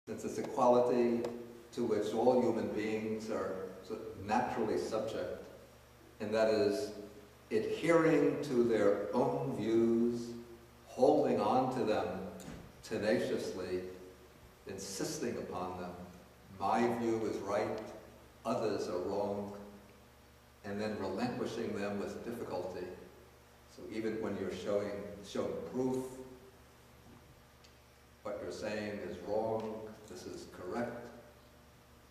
Since it's a quality to which all human beings are naturally subject, and that is adhering to their own views, holding on to them tenaciously, insisting upon them. My view is right, others are wrong, and then relinquishing them with difficulty. So even when you're showing proof, what you're saying is wrong, this is correct,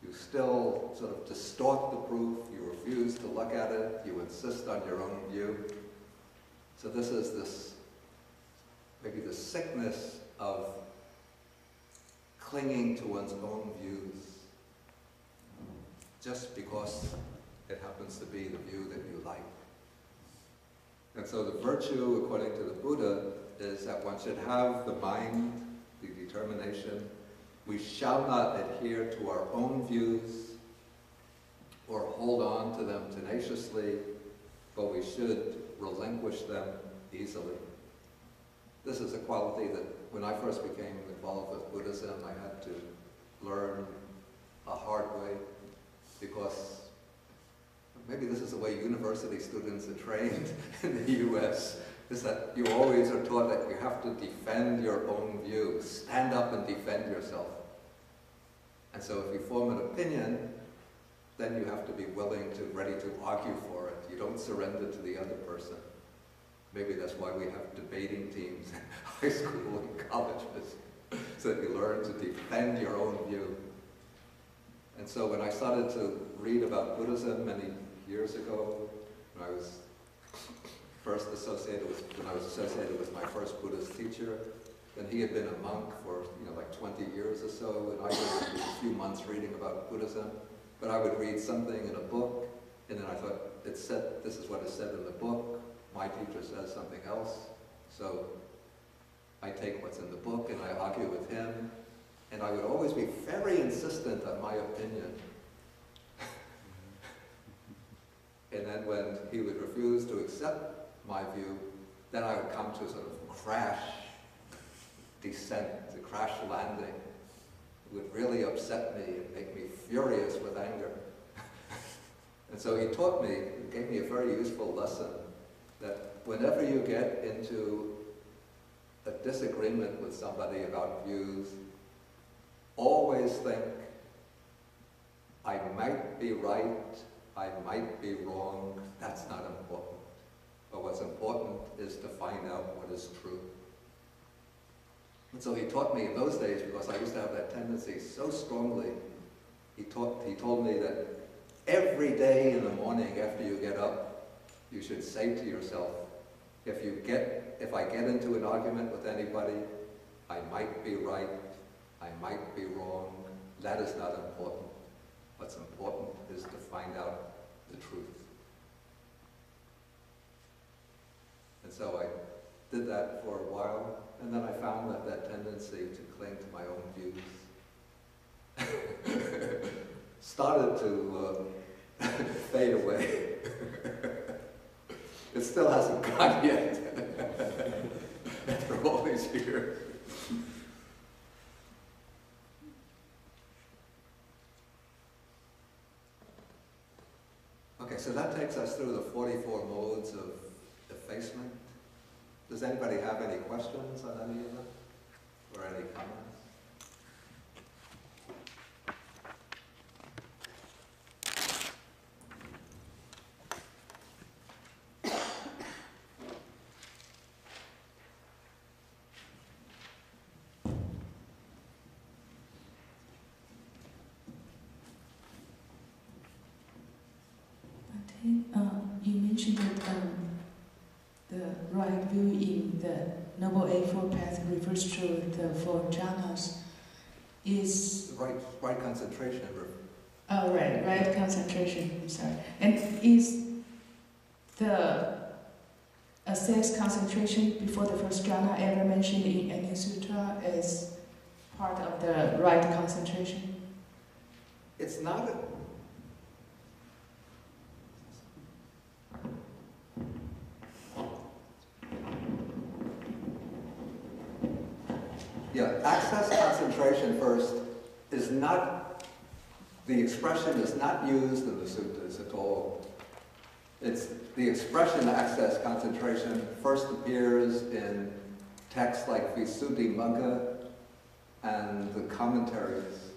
you still sort of distort the proof, you refuse to look at it, you insist on your own view. So this is maybe the sickness of clinging to one's own views, just because it happens to be the view that you like. And so the virtue, according to the Buddha, is that one should have the mind, the determination. We shall not adhere to our own views or hold on to them tenaciously, but we should relinquish them easily. This is a quality that when I first became involved with Buddhism, I had to learn a hard way, because maybe this is the way university students are trained in the US, is that you always are taught that you have to defend your own view, stand up and defend yourself. And so if you form an opinion, then you have to be ready to argue for it. You don't surrender to the other person. Maybe that's why we have debating teams in high school and colleges, so that you learn to defend your own view. And so when I started to read about Buddhism many years ago, when I was associated with my first Buddhist teacher, and he had been a monk for like 20 years or so, and I was a few months reading about Buddhism. But I would read something in a book, and then I thought, this is what is said in the book. My teacher says something else, so I take what's in the book and I argue with him, and I would always be very insistent on my opinion. And then when he would refuse to accept my view, then I would come to a sort of crash descent, a crash landing. It would really upset me and make me furious with anger. And so he gave me a very useful lesson, that whenever you get into a disagreement with somebody about views, always think, I might be right, I might be wrong, that's not important. But what's important is to find out what is true. And so he taught me in those days, because I used to have that tendency so strongly, he told me that every day in the morning after you get up, you should say to yourself, if I get into an argument with anybody, I might be right, I might be wrong, that is not important. What's important is to find out the truth. And so I did that for a while, and then I found that tendency to cling to my own views started to fade away. It still hasn't gone yet, after all these years. Okay, so that takes us through the 44 modes of effacement. Does anybody have any questions on any of them? Or any comments? You mentioned that the right view in the Noble Eightfold Path refers to the four jhanas. Is right concentration. Oh, right concentration. I'm sorry. And is the assessed concentration before the first jhana ever mentioned in any sutra as part of the right concentration? It's not a... Yeah, access concentration first not, the expression is not used in the suttas at all. It's the expression access concentration first appears in texts like Visuddhimagga and the commentaries.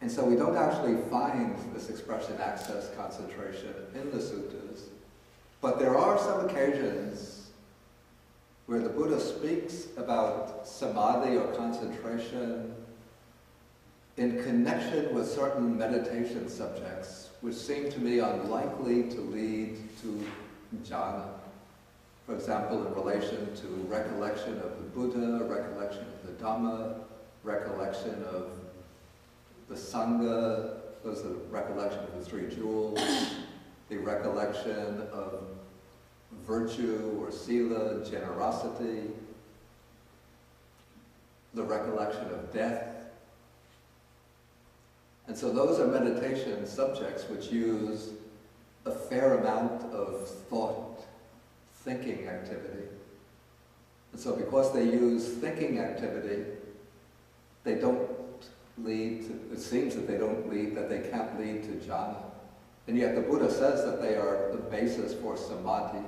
And so we don't actually find this expression access concentration in the suttas, but there are some occasions where the Buddha speaks about samadhi or concentration in connection with certain meditation subjects, which seem to me unlikely to lead to jhana. For example, in relation to recollection of the Buddha, recollection of the Dhamma, recollection of the Sangha, those are the recollection of the three jewels, the recollection of virtue or sila, generosity, the recollection of death. And so those are meditation subjects which use a fair amount of thought, thinking activity. And so because they use thinking activity, they don't lead to, it seems that they don't lead, that they can't lead to jhana. And yet the Buddha says that they are the basis for samadhi.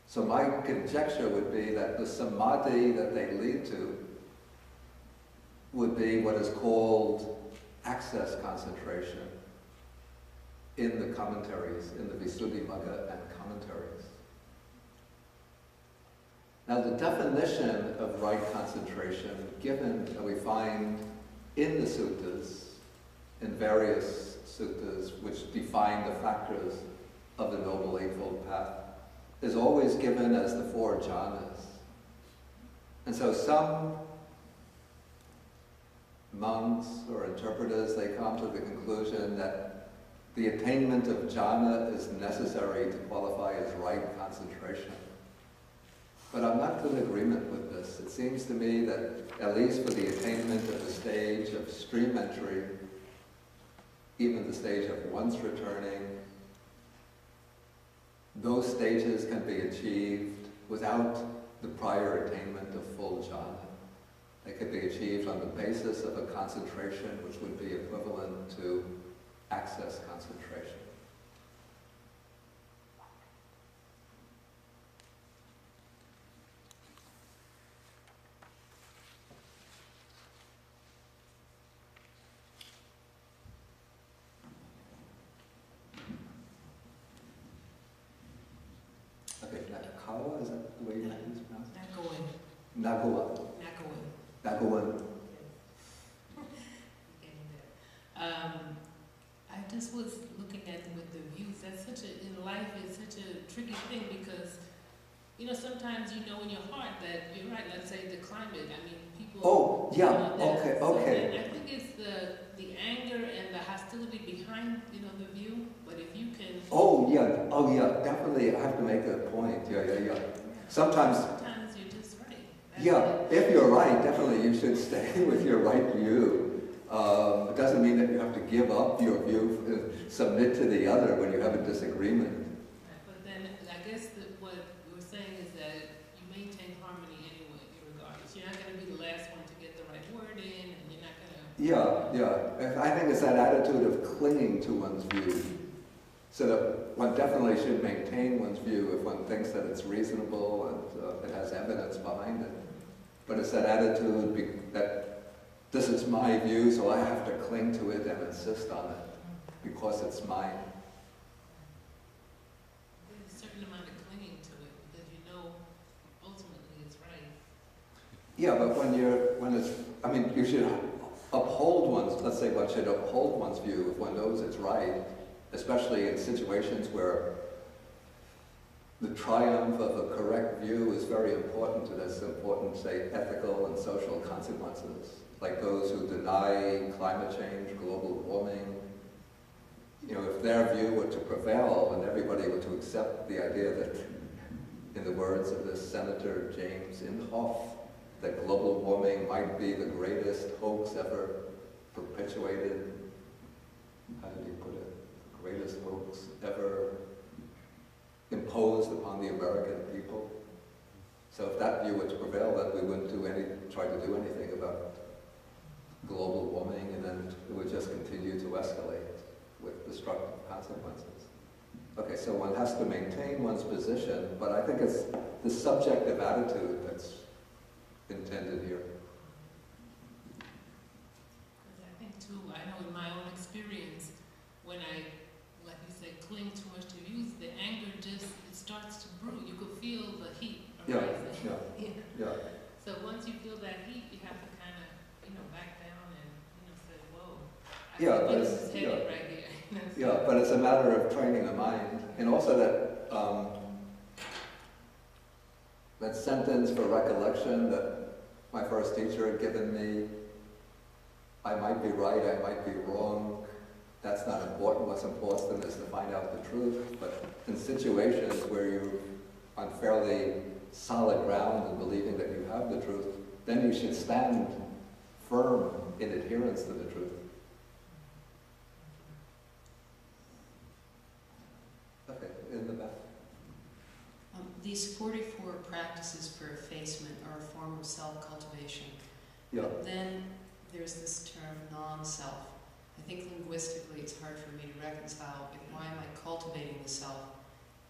So my conjecture would be that the samadhi that they lead to would be what is called access concentration in the commentaries, in the Visuddhimagga and commentaries. Now the definition of right concentration given that we find in the suttas, in various suttas which define the factors of the Noble Eightfold Path, is always given as the four jhanas. And so some monks or interpreters, they come to the conclusion that the attainment of jhana is necessary to qualify as right concentration. But I'm not in agreement with this. It seems to me that, at least for the attainment of the stage of stream entry, even the stage of once returning, those stages can be achieved without the prior attainment of full jhana. They could be achieved on the basis of a concentration which would be equivalent to access concentration. Okay, Nakakawa, is that the way you pronounce it? Nagawa. Nagawan. I just was looking at with the views. That's such a, in life, it's such a tricky thing because, you know, sometimes you know in your heart that you're right. Let's say the climate. I mean, people. Oh, yeah. Okay. So Okay. then I think it's the anger and the hostility behind, you know, the view. But if you can. Oh yeah. Definitely, I have to make that point. Yeah. Sometimes you're just right. If you're right, definitely you should stay with your right view. It doesn't mean that you have to give up your view, submit to the other when you have a disagreement. Right, but then I guess what we're saying is that you maintain harmony anyway, regardless. You're not going to be the last one to get the right word in, and you're not going to... Yeah. I think it's that attitude of clinging to one's view. So that one definitely should maintain one's view if one thinks that it's reasonable and it has evidence behind it. But it's that attitude that this is my view, so I have to cling to it and insist on it because it's mine. There's a certain amount of clinging to it because you know ultimately it's right. Yeah, but you should uphold let's say one should uphold one's view if one knows it's right, especially in situations where the triumph of a correct view is very important. It has important, say, ethical and social consequences, like those who deny climate change, global warming. You know, if their view were to prevail and everybody were to accept the idea that, in the words of this Senator James Inhofe, that global warming might be the greatest hoax ever perpetuated, how did he put it? The greatest hoax ever imposed upon the American people. So if that view were to prevail, then we wouldn't try to do anything about global warming. escalate with destructive consequences. Okay, so one has to maintain one's position, but I think it's the subjective attitude that's intended here. I think too, I know in my own experience, when I, like you said, cling too much to views, the anger just, it starts to brew. You could feel the heat arising. Yeah. So once you feel that heat, you have to kind of, back down and, say, whoa. This is heavy right here. Yeah, but it's a matter of training the mind. And also that sentence for recollection that my first teacher had given me, I might be right, I might be wrong, that's not important. What's important is to find out the truth. But in situations where you're on fairly solid ground and believing that you have the truth, then you should stand firm in adherence to the truth. Okay, in the back. These 44 practices for effacement are a form of self-cultivation. Yeah. But then there's this term non-self. I think linguistically it's hard for me to reconcile. Why am I cultivating the self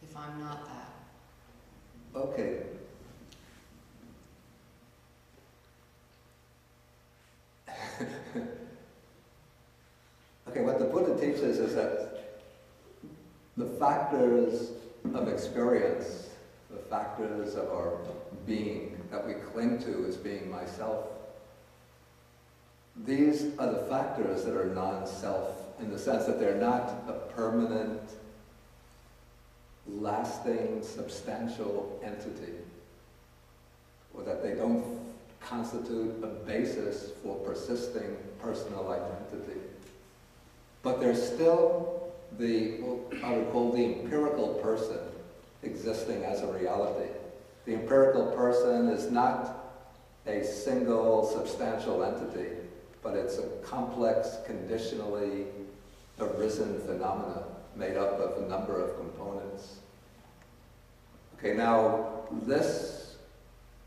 if I'm not that? Okay. Okay, what the Buddha teaches is that the factors of experience, the factors of our being that we cling to as being myself, these are the factors that are non-self in the sense that they're not a permanent, lasting, substantial entity, or that they don't constitute a basis for persisting personal identity. But there's still what I would call the empirical person existing as a reality. The empirical person is not a single substantial entity, but it's a complex, conditionally arisen phenomena made up of a number of components. Okay, now this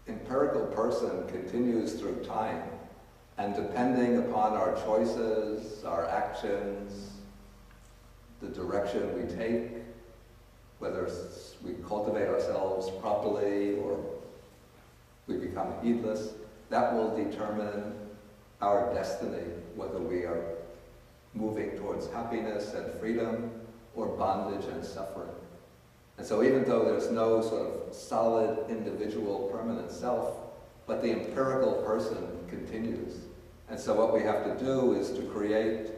empirical person continues through time, and depending upon our choices, our actions, the direction we take, whether we cultivate ourselves properly or we become heedless, that will determine our destiny, whether we are moving towards happiness and freedom or bondage and suffering. And so even though there's no sort of solid individual permanent self, but the empirical person continues. And so what we have to do is to create,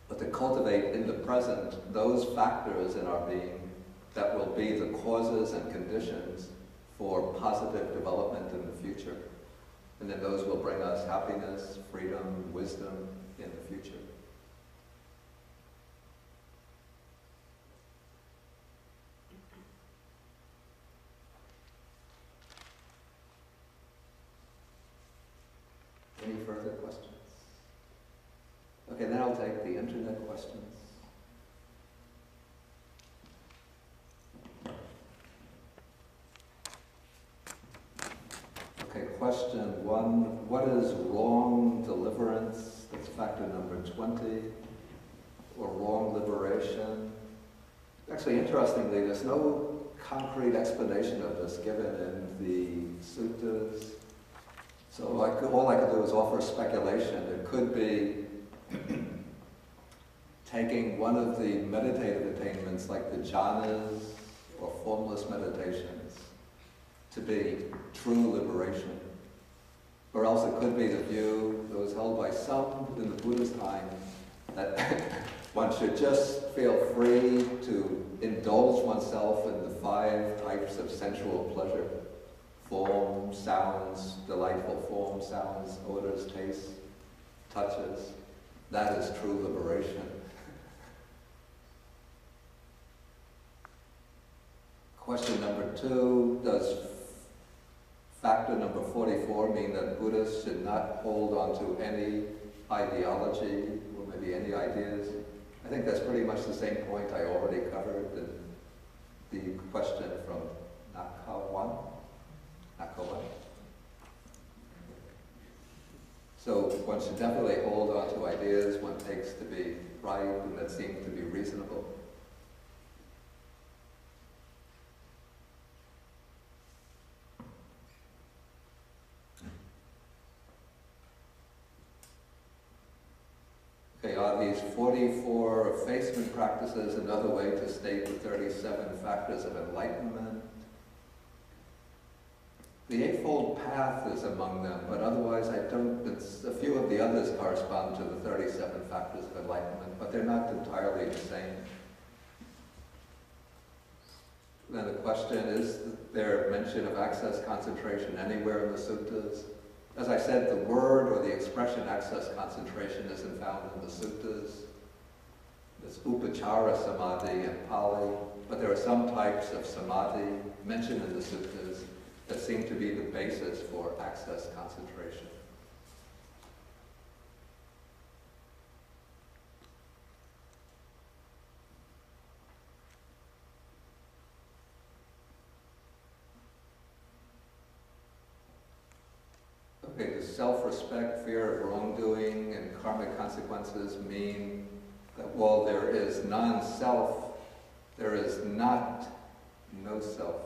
but to cultivate in the present those factors in our being that will be the causes and conditions for positive development in the future. And then those will bring us happiness, freedom, wisdom in the future. Any further questions? Okay, then I'll take the internet questions. Okay, question 1. What is wrong deliverance? That's factor number 20. Or wrong liberation? Actually, interestingly, there's no concrete explanation of this given in the suttas. So all I could do is offer speculation. It could be taking one of the meditative attainments like the jhanas or formless meditations to be true liberation. Or else it could be the view that was held by some in the Buddha's time that one should just feel free to indulge oneself in the 5 types of sensual pleasure. Form, sounds, delightful form, sounds, odors, tastes, touches. That is true liberation. Question number 2, does factor number 44 mean that Buddhists should not hold on to any ideology or maybe any ideas? I think that's pretty much the same point I already covered in the question from Nikaya. So one should definitely hold on to ideas one takes to be right and that seem to be reasonable. Okay, are these 44 effacement practices another way to state the 37 factors of enlightenment? The Eightfold Path is among them, but otherwise a few of the others correspond to the 37 factors of enlightenment, but they're not entirely the same. Then the question is there mention of access concentration anywhere in the suttas? As I said, the word or the expression access concentration isn't found in the suttas. There's upachara samadhi in Pali, but there are some types of samadhi mentioned in the suttas that seem to be the basis for access concentration. Okay, does self-respect, fear of wrongdoing, and karmic consequences mean that while there is non-self, there is not no self?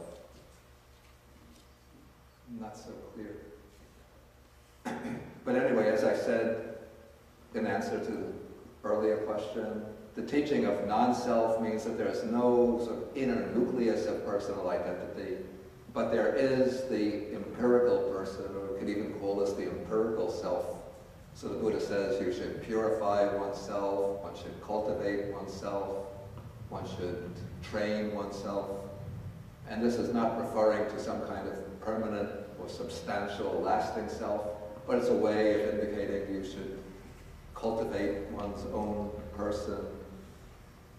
Not so clear. But anyway, as I said in answer to the earlier question, the teaching of non-self means that there's no sort of inner nucleus of personal identity, but there is the empirical person, or we could even call this the empirical self. So the Buddha says you should purify oneself, one should cultivate oneself, one should train oneself. And this is not referring to some kind of permanent or substantial lasting self, but it's a way of indicating you should cultivate one's own person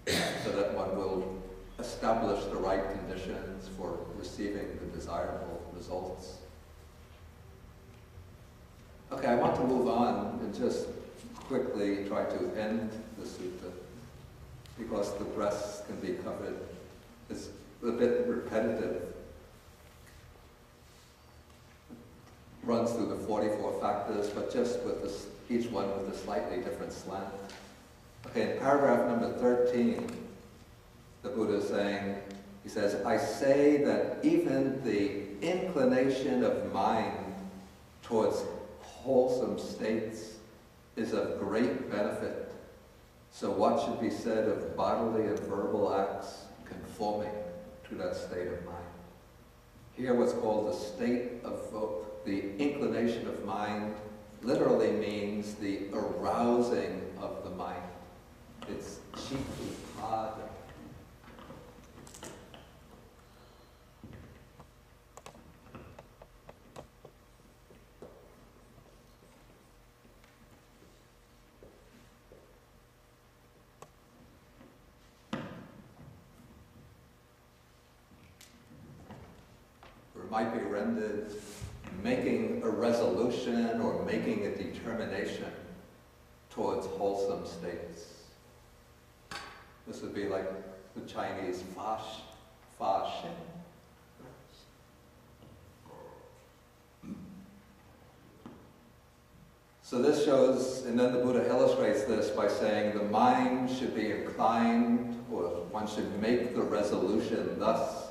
so that one will establish the right conditions for receiving the desirable results. Okay, I want to move on and just quickly try to end the sutta because the rest can be covered. It's a bit repetitive. Runs through the 44 factors, but just with this, each one with a slightly different slant. Okay, in paragraph number 13, the Buddha is saying, he says, I say that even the inclination of mind towards wholesome states is of great benefit. So what should be said of bodily and verbal acts conforming to that state of mind? Here what's called the state of the inclination of mind literally means the arousing of the mind. It's chitta. Might be rendered making a resolution or making a determination towards wholesome states. This would be like the Chinese fa shen. So this shows, and then the Buddha illustrates this by saying the mind should be inclined, or one should make the resolution thus: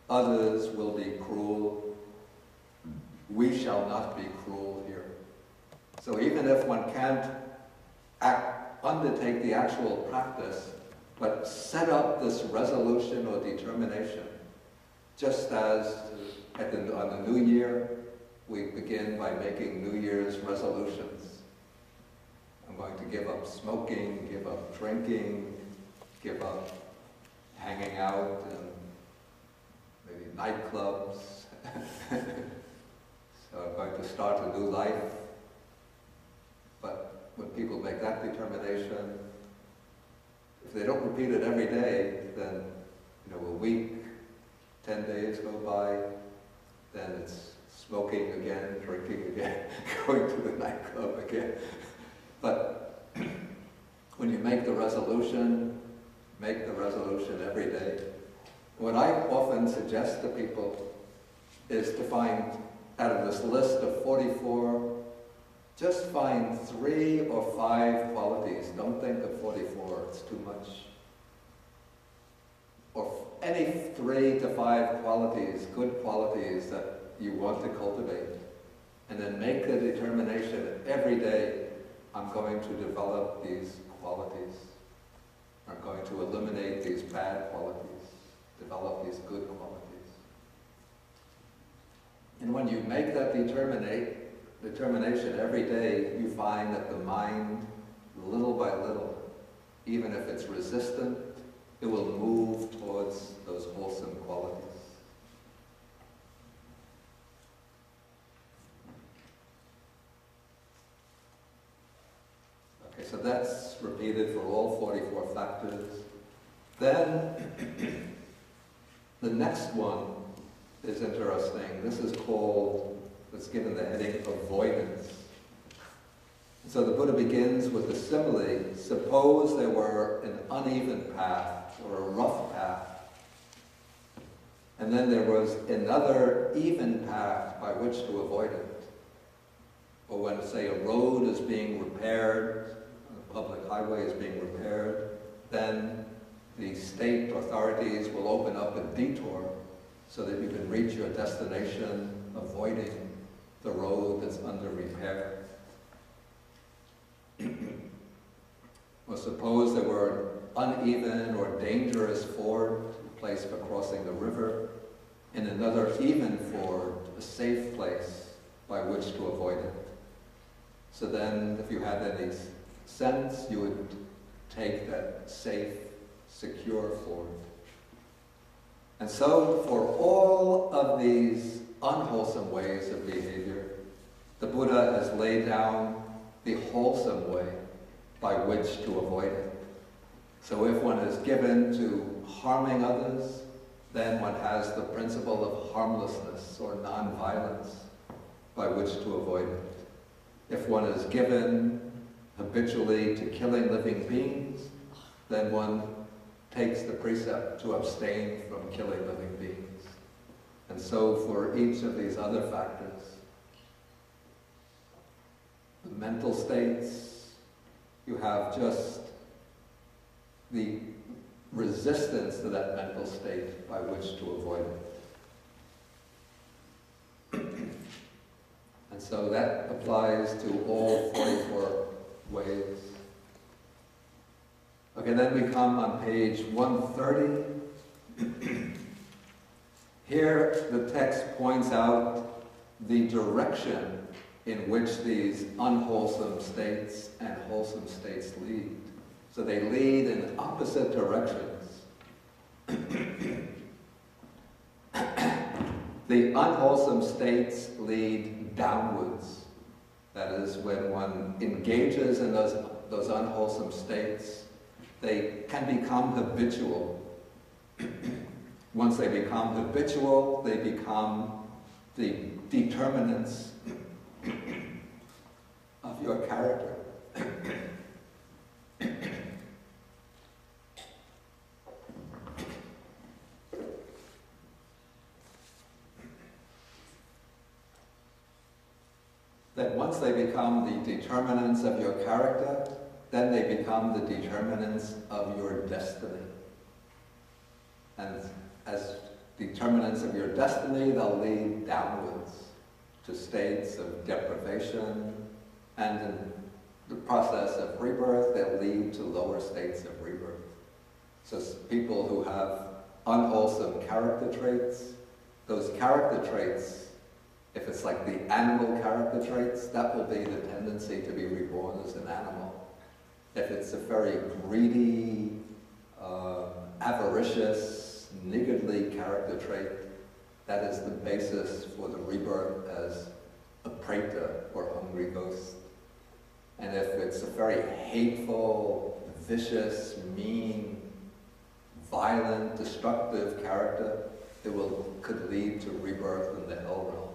others will be cruel. We shall not be cruel here. So even if one can't undertake the actual practice, but set up this resolution or determination, just as on the New Year, we begin by making New Year's resolutions. I'm going to give up smoking, give up drinking, give up hanging out and maybe nightclubs. So I'm going to start a new life. But when people make that determination, if they don't repeat it every day, then a week, 10 days go by, then it's smoking again, drinking again, going to the nightclub again. But when you make the resolution every day. What I often suggest to people is to find, out of this list of 44 just find 3 or 5 qualities. Don't think of 44, it's too much. Or any 3 to 5 qualities, good qualities that you want to cultivate. And then make the determination that every day I'm going to develop these qualities. I'm going to eliminate these bad qualities, develop these good qualities. And when you make that determination every day, you find that the mind, little by little, even if it's resistant, it will move towards those wholesome qualities. Okay, so that's repeated for all 44 factors. Then, the next one is interesting. This is called, it's given the heading avoidance. So the Buddha begins with a simile. Suppose there were an uneven path or a rough path, and then there was another even path by which to avoid it. Or when, say, a road is being repaired, a public highway is being repaired, then the state authorities will open up a detour so that you can reach your destination avoiding the road that's under repair. Or suppose there were an uneven or dangerous ford, a place for crossing the river, and another even ford, a safe place by which to avoid it. So then, if you had any sense, you would take that safe, secure ford. And so, for all of these unwholesome ways of behavior, the Buddha has laid down the wholesome way by which to avoid it. So if one is given to harming others, then one has the principle of harmlessness or non-violence by which to avoid it. If one is given habitually to killing living beings, then one takes the precept to abstain from killing living beings. And so for each of these other factors, the mental states, you have just the resistance to that mental state by which to avoid it. And so that applies to all 44 ways. Okay, then we come on page 130. Here the text points out the direction in which these unwholesome states and wholesome states lead. So they lead in opposite directions. The unwholesome states lead downwards. That is, when one engages in those unwholesome states, they can become habitual. Once they become habitual, they become the determinants of your character. That once they become the determinants of your character, then they become the determinants of your destiny. And as determinants of your destiny, they'll lead downwards to states of deprivation, and in the process of rebirth, they'll lead to lower states of rebirth. So people who have unwholesome character traits, those character traits, if it's like the animal character traits, that will be the tendency to be reborn as an animal. If it's a very greedy, avaricious, niggardly character trait, that is the basis for the rebirth as a preta, or hungry ghost. And if it's a very hateful, vicious, mean, violent, destructive character, it could lead to rebirth in the hell realms.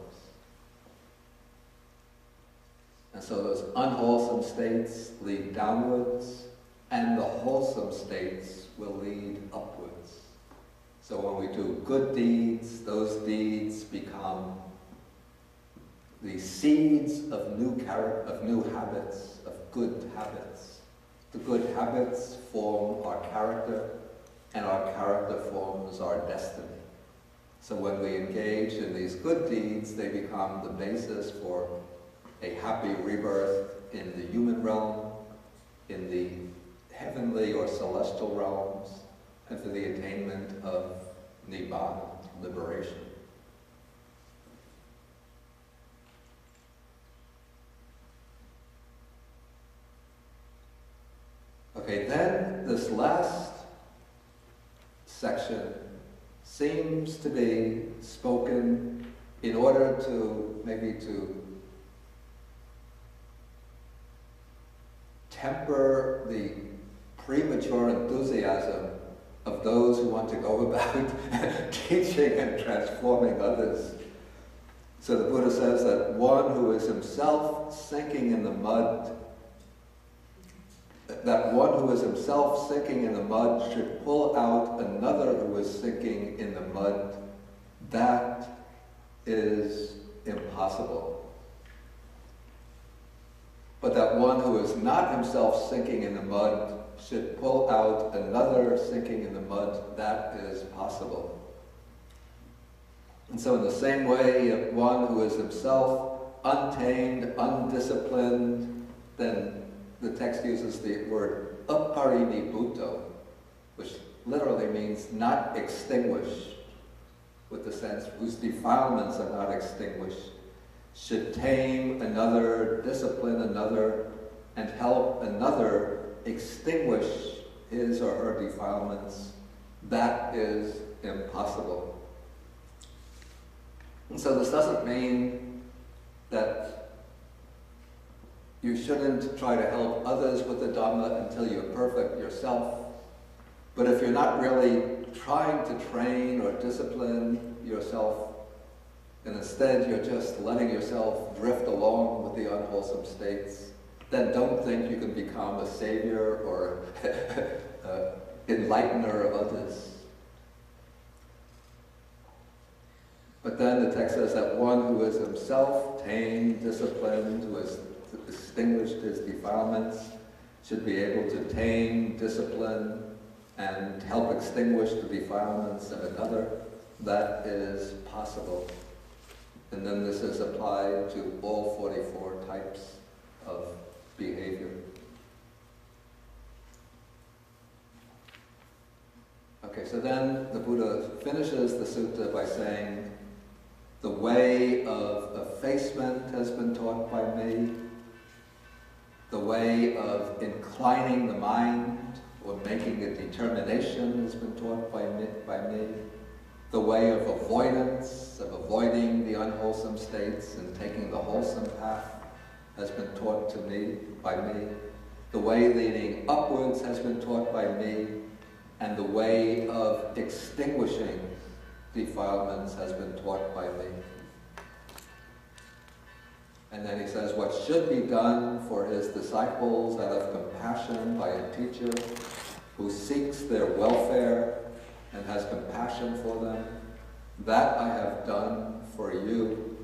And so those unwholesome states lead downwards, and the wholesome states will lead upwards. So when we do good deeds, those deeds become the seeds of new habits, of good habits. The good habits form our character, and our character forms our destiny. So when we engage in these good deeds, they become the basis for a happy rebirth in the human realm, in the heavenly or celestial realms, and for the attainment of Nibbana, liberation. Okay, then this last section seems to be spoken in order to maybe to temper the premature enthusiasm of those who want to go about teaching and transforming others. So the Buddha says that one who is himself sinking in the mud, should pull out another who is sinking in the mud. That is impossible. But that one who is not himself sinking in the mud should pull out another sinking in the mud. That is possible. And so in the same way, if one who is himself untamed, undisciplined, then the text uses the word aparinibhuto, which literally means not extinguished, with the sense whose defilements are not extinguished, should tame another, discipline another, and help another extinguish his or her defilements. That is impossible. And so this doesn't mean that you shouldn't try to help others with the Dhamma until you're perfect yourself. But if you're not really trying to train or discipline yourself, and instead you're just letting yourself drift along with the unwholesome states, then don't think you can become a savior or enlightener of others. But then the text says that one who is himself tamed, disciplined, who has distinguished his defilements, should be able to tame, discipline, and help extinguish the defilements of another. That is possible. And then this is applied to all 44 types of behavior. Okay, so then the Buddha finishes the sutta by saying, the way of effacement has been taught by me. The way of inclining the mind or making a determination has been taught by me. The way of avoidance, of avoiding the unwholesome states and taking the wholesome path has been taught to me, by me. The way leading upwards has been taught by me. And the way of extinguishing defilements has been taught by me. And then he says, what should be done for his disciples out of compassion by a teacher who seeks their welfare and has compassion for them, that I have done for you.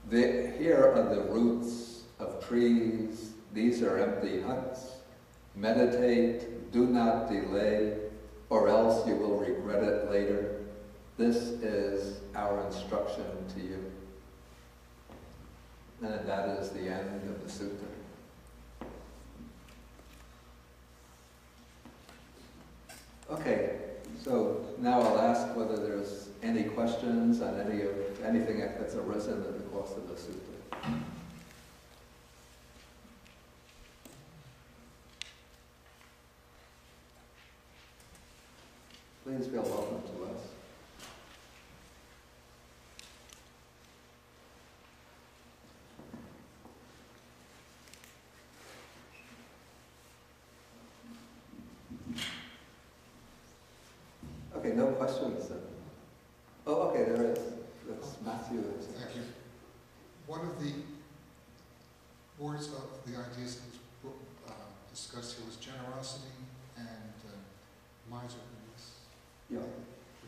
Here are the roots of trees. These are empty huts. Meditate, do not delay, or else you will regret it later. This is our instruction to you. And that is the end of the sutta. Okay, so now I'll ask whether there's any questions on anything that's arisen in the course of the sutta. Please feel welcome to us. Okay, no questions then. Oh, okay, there is. That's Matthew. Thank you. One of the words of the ideas that was discussed here was generosity and miserliness. Yeah.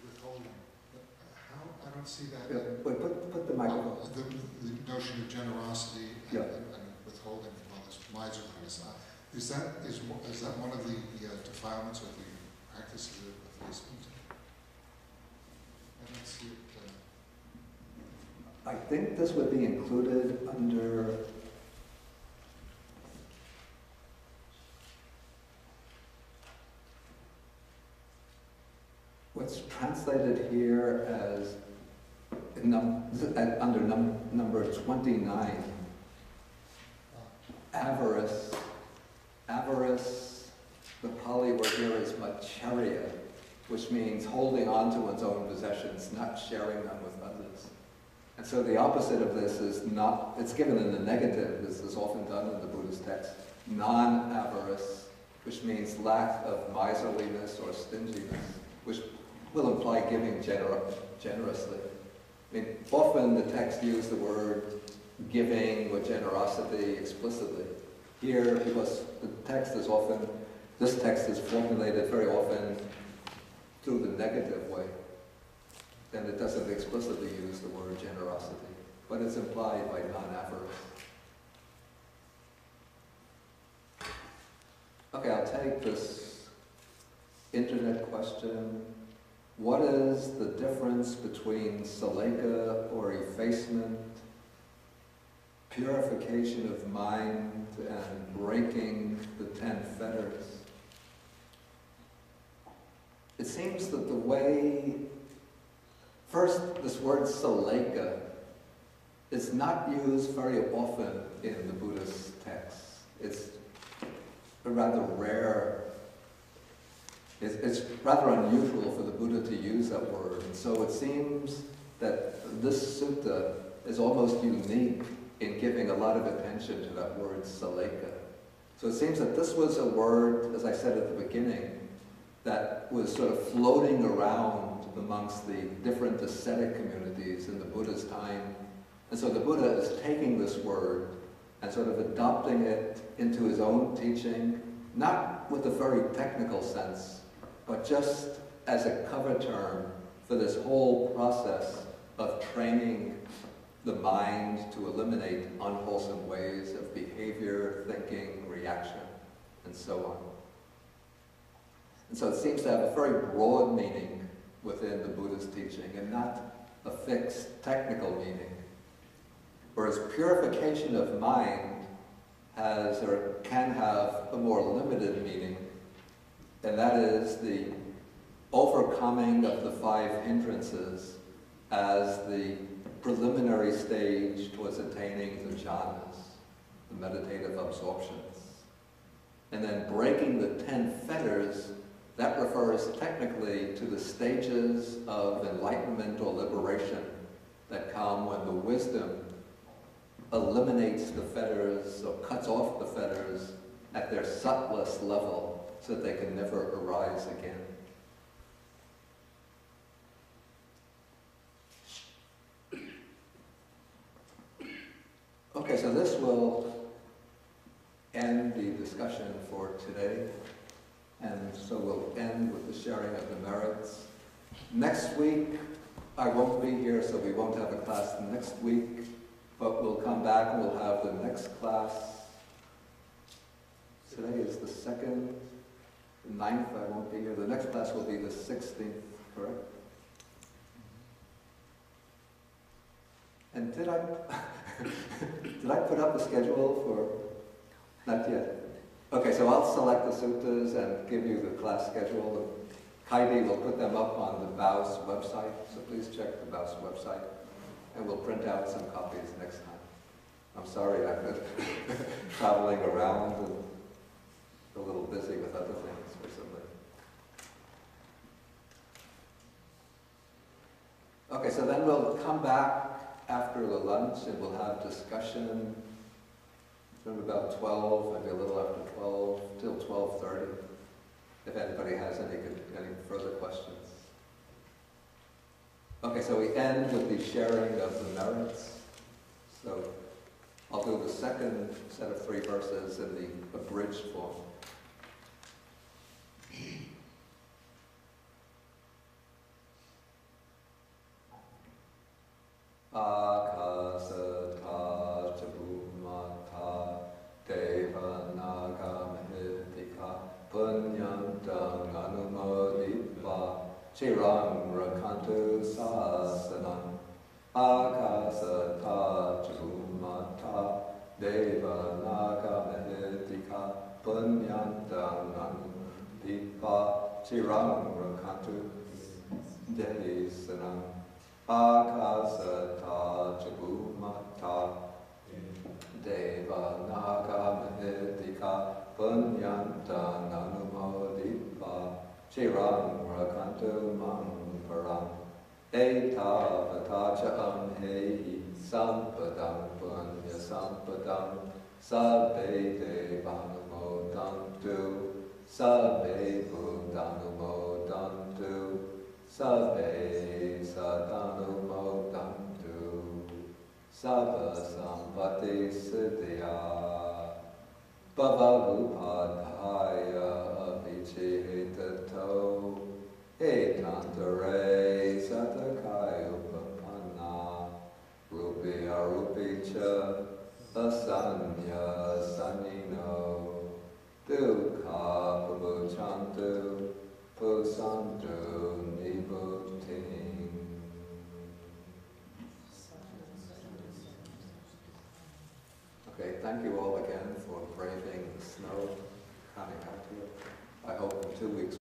Withholding. But how don't see that. Yeah, wait, put the microphone. The notion of generosity Yeah. and withholding from others, miserliness. Is that one of the defilements of the practice of effacement? I don't see it. I think this would be included under what's translated here as under number 29, avarice. Avarice, the Pali word here is Majjhima, which means holding on to one's own possessions, not sharing them with others. And so the opposite of this is not, it's given in the negative, this is often done in the Buddhist text, non-avarice, which means lack of miserliness or stinginess, which will imply giving generously. I mean, often the text use the word giving or generosity explicitly. Here, because the text is often, this text is formulated very often through the negative way. And it doesn't explicitly use the word generosity, but it's implied by non-avarice. Okay, I'll take this internet question. What is the difference between saleka or effacement, purification of mind, and breaking the 10 fetters? It seems that the way, first, this word saleka is not used very often in the Buddhist texts. It's a rather rare, it's rather unusual for the Buddha to use that word. And so it seems that this sutta is almost unique in giving a lot of attention to that word saleka. So it seems that this was a word, as I said at the beginning, that was sort of floating around amongst the different ascetic communities in the Buddha's time. And so the Buddha is taking this word and sort of adopting it into his own teaching, not with a very technical sense, but just as a cover term for this whole process of training the mind to eliminate unwholesome ways of behavior, thinking, reaction, and so on. And so it seems to have a very broad meaning within the Buddhist teaching and not a fixed technical meaning. Whereas purification of mind has or can have a more limited meaning, and that is the overcoming of the 5 hindrances as the preliminary stage towards attaining the jhanas, the meditative absorptions. And then breaking the 10 fetters, that refers technically to the stages of enlightenment or liberation that come when the wisdom eliminates the fetters or cuts off the fetters at their subtlest level so that they can never arise again. Okay, so this will end the discussion for today. And so we'll end with the sharing of the merits. Next week, I won't be here, so we won't have a class next week, but we'll come back and we'll have the next class. Today is the 2nd, the 9th, I won't be here. The next class will be the 16th, correct? And did I put up a schedule for, not yet? Okay, so I'll select the suttas and give you the class schedule. Kaidi will put them up on the BAUS website, so please check the BAUS website. And we'll print out some copies next time. I'm sorry, I've been traveling around and a little busy with other things recently. Okay, so then we'll come back after the lunch and we'll have discussion from about 12, maybe a little after 12, till 12:30, if anybody has any further questions. Okay, so we end with the sharing of the merits. So I'll do the second set of 3 verses in the abridged form. Chirang rakantu sasanam akasata chumata deva naga mahitika punyantang dipa chirang rakantu desanam akasata chumata deva naga mahitika punyantang anumodipa Chirang rakantu mang param Eta vatacha amhehi sampadam punya sampadam Sabbe devanumodantu Sabbe buddhanumodantu Sabbe sadanumodantu Sabba sampati siddhya Bhavagupadhaya avichihitato Etantare satakaya upapanna Rupi arupi cha asanya sanino Dukha pamuchantu pusantu nibuting. Okay, thank you all again for braving the snow coming out here. I hope in 2 weeks